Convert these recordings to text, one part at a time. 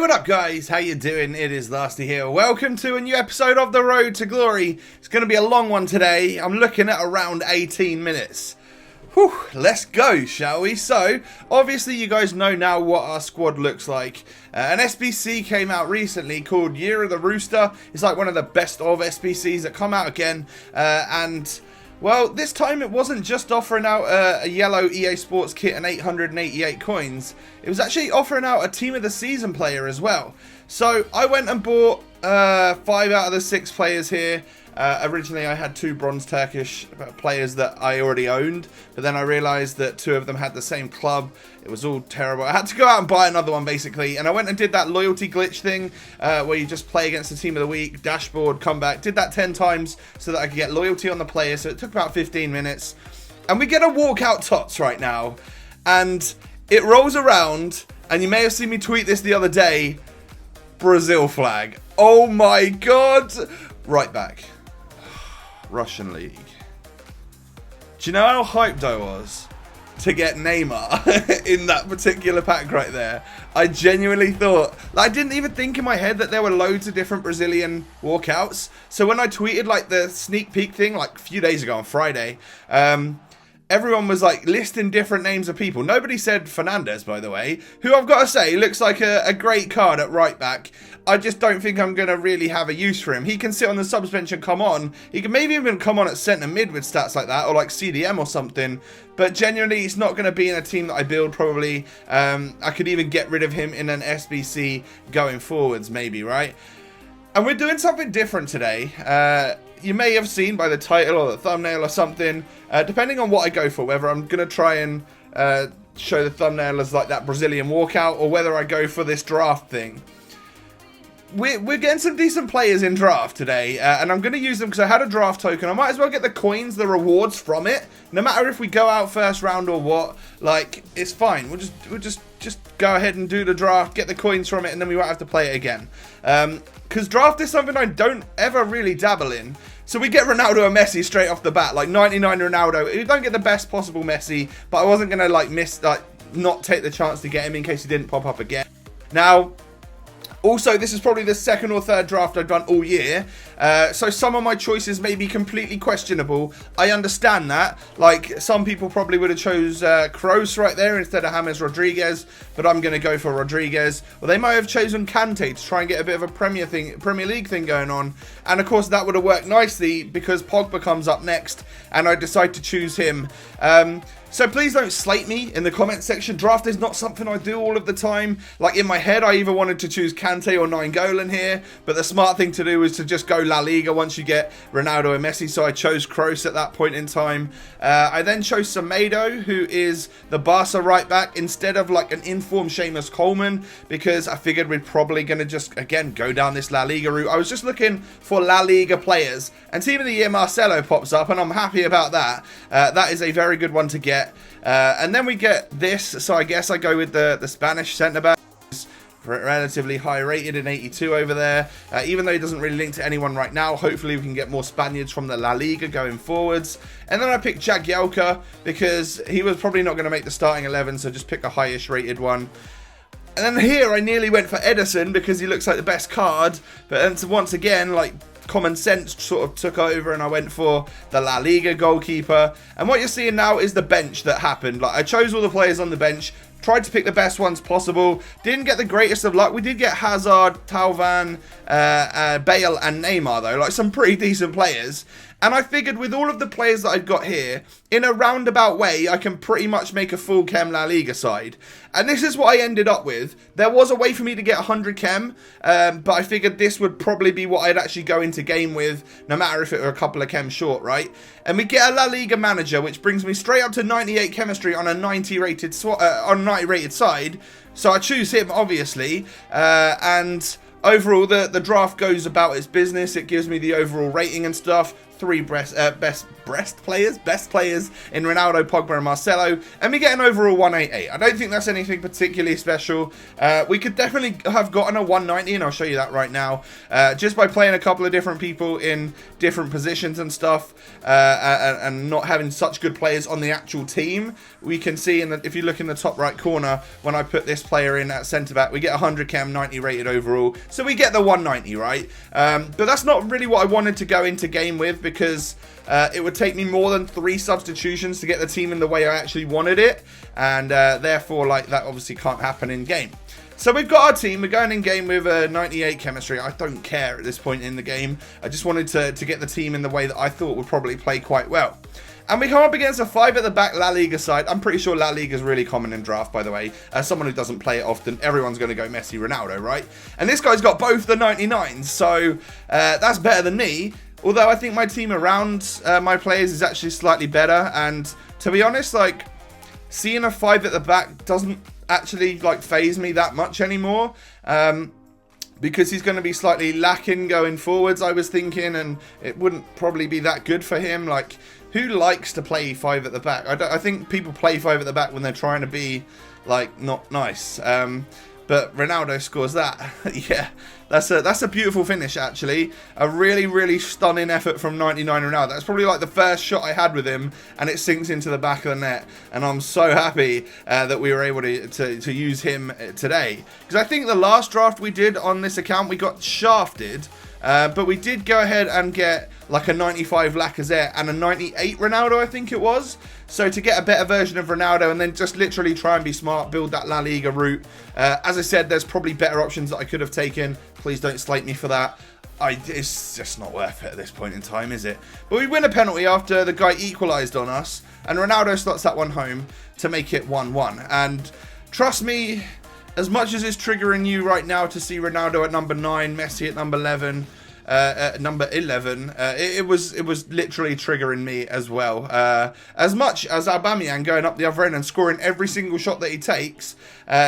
What up guys, how you doing? It is Lasty here. Welcome to a new episode of The Road to Glory. It's going to be a long one today. I'm looking at around 18 minutes. Whew, let's go, shall we? So, obviously you guys know now what our squad looks like. An SBC came out recently called Year of the Rooster. It's like one of the best of SBCs that come out again. Well, this time it wasn't just offering out a yellow EA Sports kit and 888 coins. It was actually offering out a Team of the Season player as well. So I went and bought 5 out of the 6 players here. Originally I had 2 bronze Turkish players that I already owned, but then I realised that 2 of them had the same club. It was all terrible. I had to go out and buy another one basically, and I went and did that loyalty glitch thing where you just play against the team of the week, dashboard, come back, did that 10 times so that I could get loyalty on the player, so it took about 15 minutes. And we get a walkout tots right now, and it rolls around, and you may have seen me tweet this the other day, Brazil flag. Oh my god! Right back. Russian League. Do you know how hyped I was to get Neymar in that particular pack right there? I genuinely thought, like, I didn't even think in my head that there were loads of different Brazilian walkouts. So when I tweeted like the sneak peek thing like a few days ago on Friday, everyone was like listing different names of people. Nobody said Fernandes, by the way, who I've got to say looks like a great card at right back. I just don't think I'm going to really have a use for him. He can sit on the subs bench and come on. He can maybe even come on at centre mid with stats like that, or like CDM or something. But genuinely, he's not going to be in a team that I build probably. I could even get rid of him in an SBC going forwards maybe, right? And we're doing something different today. You may have seen by the title or the thumbnail or something, depending on what I go for, whether I'm going to try and show the thumbnail as like that Brazilian walkout or whether I go for this draft thing. We're getting some decent players in draft today, and I'm going to use them because I had a draft token. I might as well get the coins, the rewards from it. No matter if we go out first round or what, like, it's fine. We'll just go ahead and do the draft, get the coins from it, and then we won't have to play it again. Because draft is something I don't ever really dabble in. So we get Ronaldo and Messi straight off the bat, like 99 Ronaldo. You don't get the best possible Messi, but I wasn't going to like not take the chance to get him in case he didn't pop up again. Now, also, this is probably the 2nd or 3rd draft I've done all year, so some of my choices may be completely questionable. I understand that. Like, some people probably would have chose Kroos right there instead of James Rodriguez, but I'm going to go for Rodriguez. Well, they might have chosen Kante to try and get a bit of a Premier League thing going on, and of course that would have worked nicely because Pogba comes up next, and I decide to choose him. So please don't slate me in the comment section. Draft is not something I do all of the time. Like, in my head, I either wanted to choose Kante or Nainggolan here, but the smart thing to do was to just go La Liga once you get Ronaldo and Messi, so I chose Kroos at that point in time. I then chose Semedo, who is the Barca right back, instead of like an informed Seamus Coleman, because I figured we're probably going to just, again, go down this La Liga route. I was just looking for La Liga players, and Team of the Year Marcelo pops up, and I'm happy about that. That is a very good one to get. And then we get this, so I guess I go with the Spanish centre-back. Relatively high rated in 82 over there, even though he doesn't really link to anyone right now. Hopefully we can get more Spaniards from the La Liga going forwards. And then I picked Jagielka because he was probably not going to make the starting 11, so just pick a highish rated one. And then here I nearly went for Edison because he looks like the best card, but then once again, like, common sense sort of took over and I went for the La Liga goalkeeper. And what you're seeing now is the bench that happened. Like, I chose all the players on the bench, tried to pick the best ones possible, didn't get the greatest of luck. We did get Hazard, Thauvin, Bale and Neymar though, like some pretty decent players. And I figured with all of the players that I've got here, in a roundabout way, I can pretty much make a full chem La Liga side. And this is what I ended up with. There was a way for me to get 100 chem, but I figured this would probably be what I'd actually go into game with, no matter if it were a couple of chem short, right? And we get a La Liga manager, which brings me straight up to 98 chemistry on a 90 rated side. So I choose him, obviously, and overall, the draft goes about its business. It gives me the overall rating and stuff. three best players in Ronaldo, Pogba and Marcelo, and we get an overall 188. I don't think that's anything particularly special. We could definitely have gotten a 190, and I'll show you that right now, just by playing a couple of different people in different positions and stuff, and not having such good players on the actual team. We can see, if you look in the top right corner, when I put this player in at centre-back, we get 100 chem, 90 rated overall, so we get the 190, right? But that's not really what I wanted to go into game with, because it would take me more than 3 substitutions to get the team in the way I actually wanted it, and therefore, like, that obviously can't happen in game. So we've got our team. We're going in game with 98 chemistry. I don't care at this point in the game. I just wanted to get the team in the way that I thought would probably play quite well. And we come up against a 5 at the back La Liga side. I'm pretty sure La Liga is really common in draft, by the way. As someone who doesn't play it often, everyone's going to go Messi, Ronaldo, right? And this guy's got both the 99s, so that's better than me. Although I think my team around my players is actually slightly better. And to be honest, like, seeing a 5 at the back doesn't actually like phase me that much anymore, because he's going to be slightly lacking going forwards, I was thinking, and it wouldn't probably be that good for him. Like, who likes to play 5 at the back? I think people play 5 at the back when they're trying to be like not nice, but Ronaldo scores that. Yeah, that's a beautiful finish, actually. A really, really stunning effort from 99 Ronaldo. That's probably like the first shot I had with him, and it sinks into the back of the net. And I'm so happy that we were able to use him today. Because I think the last draft we did on this account, we got shafted. But we did go ahead and get like a 95 Lacazette and a 98 Ronaldo, I think it was. So to get a better version of Ronaldo and then just literally try and be smart, build that La Liga route. As I said, there's probably better options that I could have taken. Please don't slate me for that. It's just not worth it at this point in time, is it? But we win a penalty after the guy equalised on us. And Ronaldo slots that one home to make it 1-1. And trust me, as much as it's triggering you right now to see Ronaldo at number 9, Messi at number 11, it was literally triggering me as well. As much as Aubameyang going up the other end and scoring every single shot that he takes,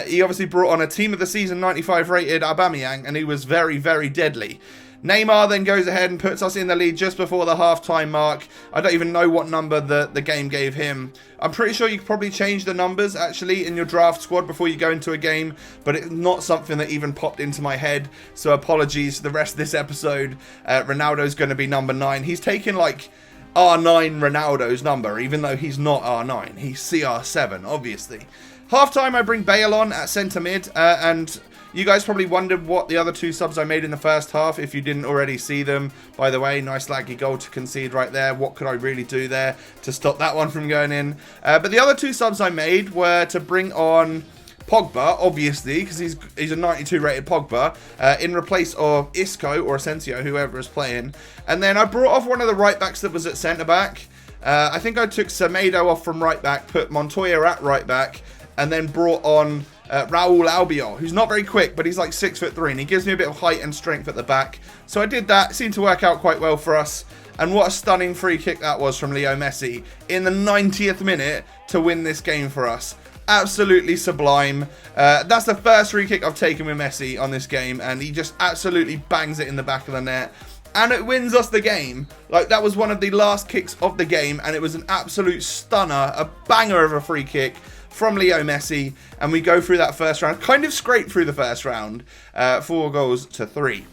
he obviously brought on a team of the season 95 rated Aubameyang, and he was very, very deadly. Neymar then goes ahead and puts us in the lead just before the half-time mark. I don't even know what number the game gave him. I'm pretty sure you could probably change the numbers, actually, in your draft squad before you go into a game, but it's not something that even popped into my head, so apologies for the rest of this episode. Ronaldo's going to be number 9. He's taken, like, R9 Ronaldo's number, even though he's not R9. He's CR7, obviously. Half-time, I bring Bale on at centre mid, and you guys probably wondered what the other 2 subs I made in the first half, if you didn't already see them. By the way, nice laggy goal to concede right there. What could I really do there to stop that one from going in? But the other 2 subs I made were to bring on Pogba, obviously, because he's a 92 rated Pogba, in replace of Isco or Asensio, whoever is playing. And then I brought off one of the right backs that was at centre back. I think I took Semedo off from right back, put Montoya at right back, and then brought on Raul Albiol, who's not very quick, but he's like 6'3", and he gives me a bit of height and strength at the back. So I did that. It seemed to work out quite well for us. And what a stunning free kick that was from Leo Messi in the 90th minute to win this game for us. Absolutely sublime. That's the first free kick I've taken with Messi on this game, and he just absolutely bangs it in the back of the net. And it wins us the game. Like, that was one of the last kicks of the game, and it was an absolute stunner, a banger of a free kick from Leo Messi, and we go through that first round, kind of scraped through the first round, 4-3.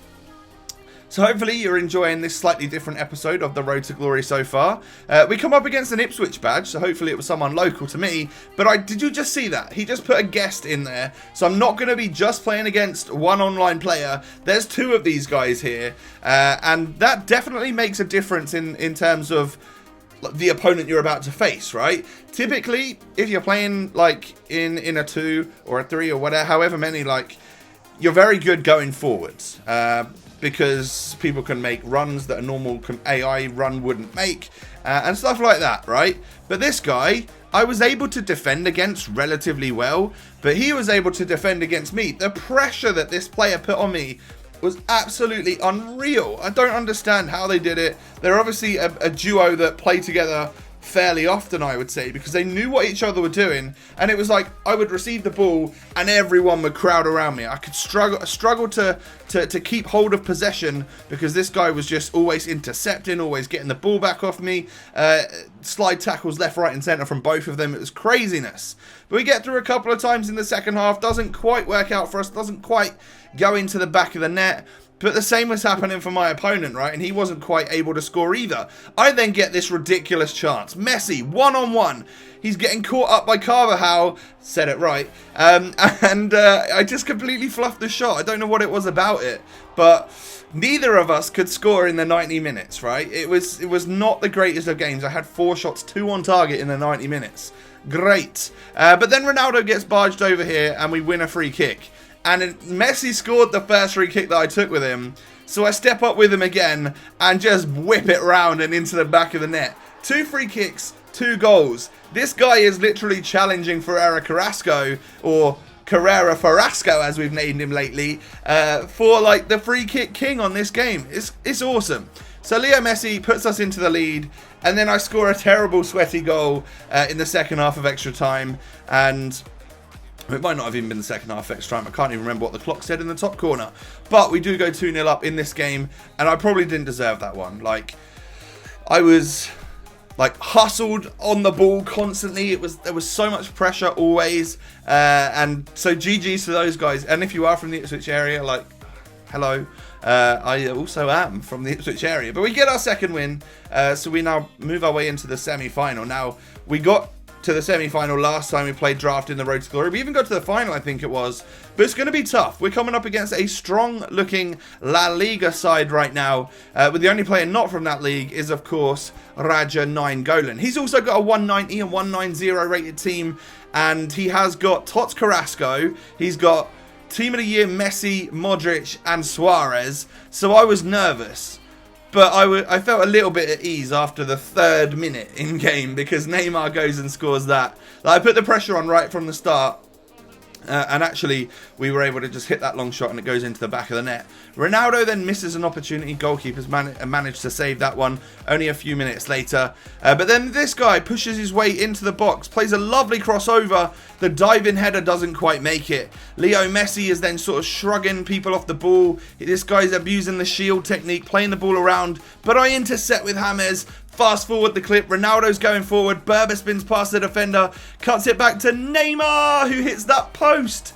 So hopefully you're enjoying this slightly different episode of the Road to Glory so far. We come up against an Ipswich badge, so hopefully it was someone local to me, but did you just see that? He just put a guest in there, so I'm not going to be just playing against one online player. There's 2 of these guys here, and that definitely makes a difference in terms of the opponent you're about to face, right? Typically, if you're playing like in a 2 or a 3 or whatever, however many, like, you're very good going forwards, because people can make runs that a normal AI run wouldn't make, and stuff like that, right? But this guy, I was able to defend against relatively well, but he was able to defend against me. The pressure that this player put on me was absolutely unreal. I don't understand how they did it. They're obviously a duo that play together fairly often, I would say, because they knew what each other were doing, and it was like I would receive the ball and everyone would crowd around me. I could struggle to keep hold of possession because this guy was just always intercepting, always getting the ball back off me, slide tackles left, right and centre from both of them. It was craziness. But we get through a couple of times in the second half, doesn't quite work out for us, doesn't quite go into the back of the net. But the same was happening for my opponent, right? And he wasn't quite able to score either. I then get this ridiculous chance. Messi, one-on-one. He's getting caught up by Carvajal. Said it right. I just completely fluffed the shot. I don't know what it was about it. But neither of us could score in the 90 minutes, right? It was not the greatest of games. I had 4 shots, 2 on target in the 90 minutes. Great. But then Ronaldo gets barged over here and we win a free kick. And Messi scored the first free kick that I took with him. So I step up with him again and just whip it round and into the back of the net. 2 free kicks, 2 goals. This guy is literally challenging Ferreira Carrasco, or Carrera Farasco as we've named him lately, for like the free kick king on this game. It's awesome. So Leo Messi puts us into the lead, and then I score a terrible sweaty goal in the second half of extra time, and it might not have even been the second half extra time. I can't even remember what the clock said in the top corner. But we do go 2-0 up in this game. And I probably didn't deserve that one. Like, I was like hustled on the ball constantly. There was so much pressure always. And so GG's to those guys. And if you are from the Ipswich area, like, hello. I also am from the Ipswich area. But we get our second win. So we now move our way into the semi-final. Now, we got to the semi-final last time we played draft in the Road to Glory. We even got to the final, I think it was. But it's going to be tough. We're coming up against a strong-looking La Liga side right now. But the only player not from that league is, of course, Raja Nainggolan. He's also got a 190 and 190 rated team. And he has got Tots Carrasco. He's got Team of the Year Messi, Modric, and Suarez. So I was nervous. But I felt a little bit at ease after the 3rd minute in game because Neymar goes and scores that. Like, I put the pressure on right from the start. And actually, we were able to just hit that long shot and it goes into the back of the net. Ronaldo then misses an opportunity. Goalkeepers managed to save that one only a few minutes later. But then this guy pushes his way into the box, plays a lovely crossover. The diving header doesn't quite make it. Leo Messi is then sort of shrugging people off the ball. This guy's abusing the shield technique, playing the ball around. But I intercept with James. Fast forward the clip, Ronaldo's going forward, Berber spins past the defender, cuts it back to Neymar, who hits that post.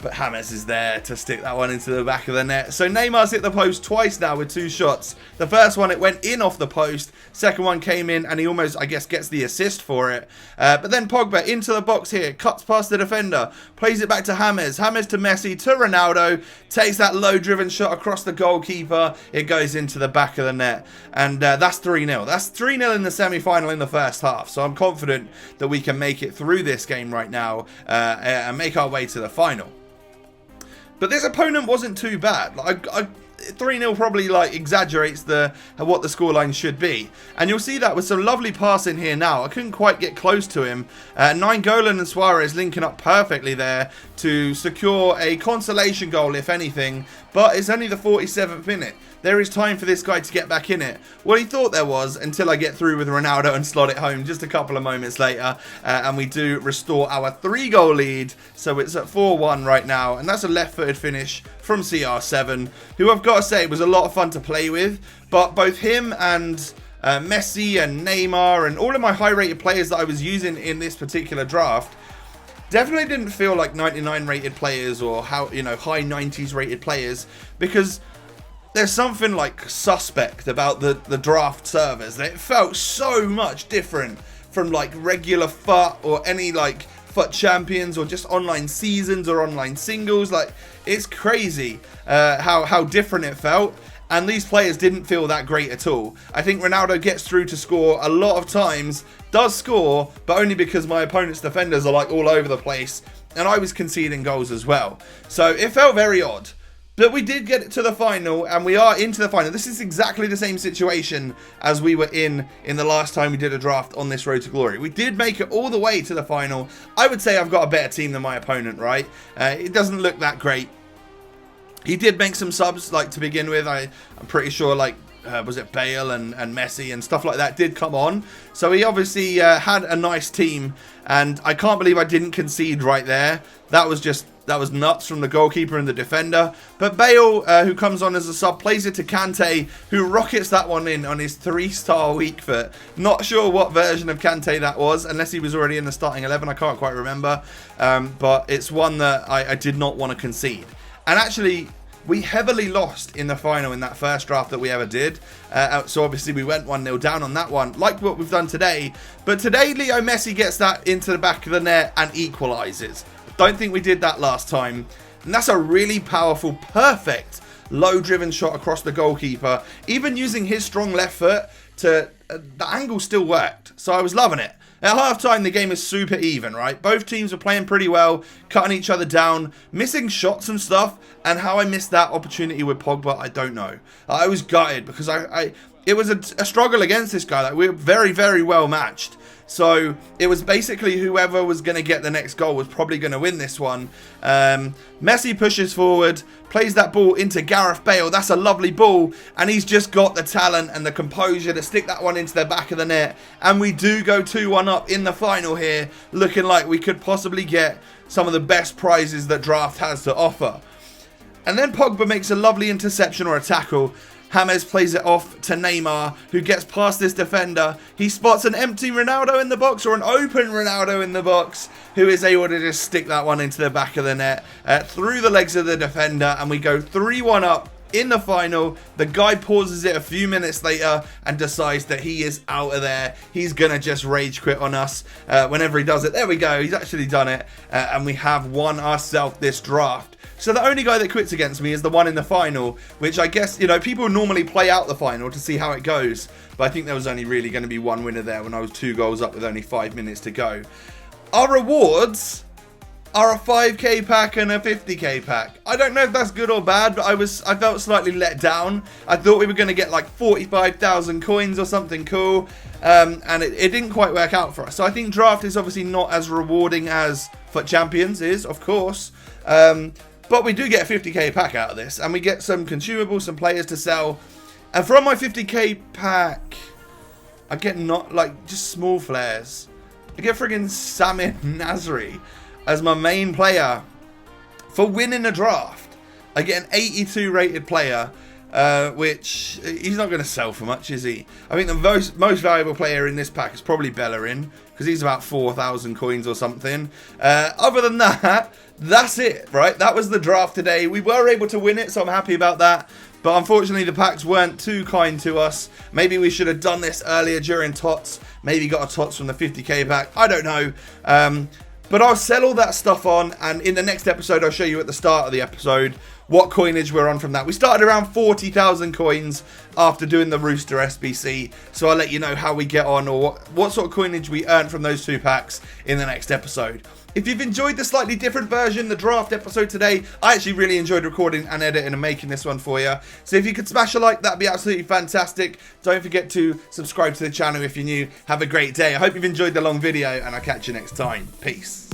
But James is there to stick that one into the back of the net. So Neymar's hit the post twice now with 2 shots. The first one, it went in off the post. Second one came in and he almost, I guess, gets the assist for it. But then Pogba into the box here, cuts past the defender, plays it back to James. James to Messi, to Ronaldo, takes that low-driven shot across the goalkeeper. It goes into the back of the net. And that's 3-0. That's 3-0 in the semi-final in the first half. So I'm confident that we can make it through this game right now and make our way to the final. But this opponent wasn't too bad. Like 3-0 probably like exaggerates what the scoreline should be. And you'll see that with some lovely passing here now. I couldn't quite get close to him. Nainggolan and Suarez linking up perfectly there to secure a consolation goal, if anything. But it's only the 47th minute. There is time for this guy to get back in it. Well, he thought there was until I get through with Ronaldo and slot it home just a couple of moments later. And we do restore our 3-goal lead. So it's at 4-1 right now. And that's a left-footed finish from CR7, who I've got to say was a lot of fun to play with. But both him and Messi and Neymar and all of my high-rated players that I was using in this particular draft definitely didn't feel like 99 rated players or high 90s rated players, because there's something like suspect about the draft servers. It felt so much different from like regular FUT or any like FUT Champions or just online seasons or online singles. Like, it's crazy how different it felt. And these players didn't feel that great at all. I think Ronaldo gets through to score a lot of times, does score, but only because my opponent's defenders are like all over the place. And I was conceding goals as well. So it felt very odd. But we did get it to the final, and we are into the final. This is exactly the same situation as we were in the last time we did a draft on this Road to Glory. We did make it all the way to the final. I would say I've got a better team than my opponent, right? It doesn't look that great. He did make some subs, like, to begin with. I'm pretty sure, like, was it Bale and Messi and stuff like that did come on. So he obviously had a nice team, and I can't believe I didn't concede right there. That was nuts from the goalkeeper and the defender. But Bale, who comes on as a sub, plays it to Kante, who rockets that one in on his 3-star weak foot. Not sure what version of Kante that was, unless he was already in the starting 11. I can't quite remember. But it's one that I did not want to concede. And actually, we heavily lost in the final in that first draft that we ever did. So obviously we went 1-0 down on that one, like what we've done today. But today, Leo Messi gets that into the back of the net and equalises. Don't think we did that last time. And that's a really powerful, perfect, low-driven shot across the goalkeeper. Even using his strong left foot, the angle still worked. So I was loving it. At half-time, the game is super even, right? Both teams were playing pretty well, cutting each other down, missing shots and stuff. And how I missed that opportunity with Pogba, I don't know. I was gutted because it was a struggle against this guy. Like, we were very, very well matched. So it was basically whoever was going to get the next goal was probably going to win this one. Messi pushes forward, plays that ball into Gareth Bale. That's a lovely ball. And he's just got the talent and the composure to stick that one into the back of the net. And we do go 2-1 up in the final here, looking like we could possibly get some of the best prizes that draft has to offer. And then Pogba makes a lovely interception or a tackle. James plays it off to Neymar, who gets past this defender. He spots an empty Ronaldo in the box, or an open Ronaldo in the box, who is able to just stick that one into the back of the net, through the legs of the defender, and we go 3-1 up in the final. The guy pauses it a few minutes later and decides that he is out of there. He's going to just rage quit on us whenever he does it. There we go. He's actually done it. And we have won ourselves this draft. So the only guy that quits against me is the one in the final, which I guess, you know, people normally play out the final to see how it goes. But I think there was only really going to be one winner there when I was 2 goals up with only 5 minutes to go. Our rewards are a 5k pack and a 50k pack. I don't know if that's good or bad, but I felt slightly let down. I thought we were going to get like 45,000 coins or something cool, and it didn't quite work out for us. So I think draft is obviously not as rewarding as FUT Champions is, of course, but we do get a 50k pack out of this, and we get some consumables, some players to sell. And from my 50k pack, I get not like just small flares. I get friggin' Samir Nasri as my main player for winning a draft. I get an 82 rated player, which he's not going to sell for much, is he? I think the most valuable player in this pack is probably Bellerin, because he's about 4,000 coins or something. Other than that, that's it, right? That was the draft today. We were able to win it, so I'm happy about that. But unfortunately, the packs weren't too kind to us. Maybe we should have done this earlier during TOTS. Maybe got a TOTS from the 50k pack. I don't know. But I'll sell all that stuff on, and in the next episode, I'll show you at the start of the episode what coinage we're on from that. We started around 40,000 coins after doing the Rooster SBC, so I'll let you know how we get on, or what sort of coinage we earned from those 2 packs in the next episode. If you've enjoyed the slightly different version, the draft episode today, I actually really enjoyed recording and editing and making this one for you. So if you could smash a like, that'd be absolutely fantastic. Don't forget to subscribe to the channel if you're new. Have a great day. I hope you've enjoyed the long video, and I'll catch you next time. Peace.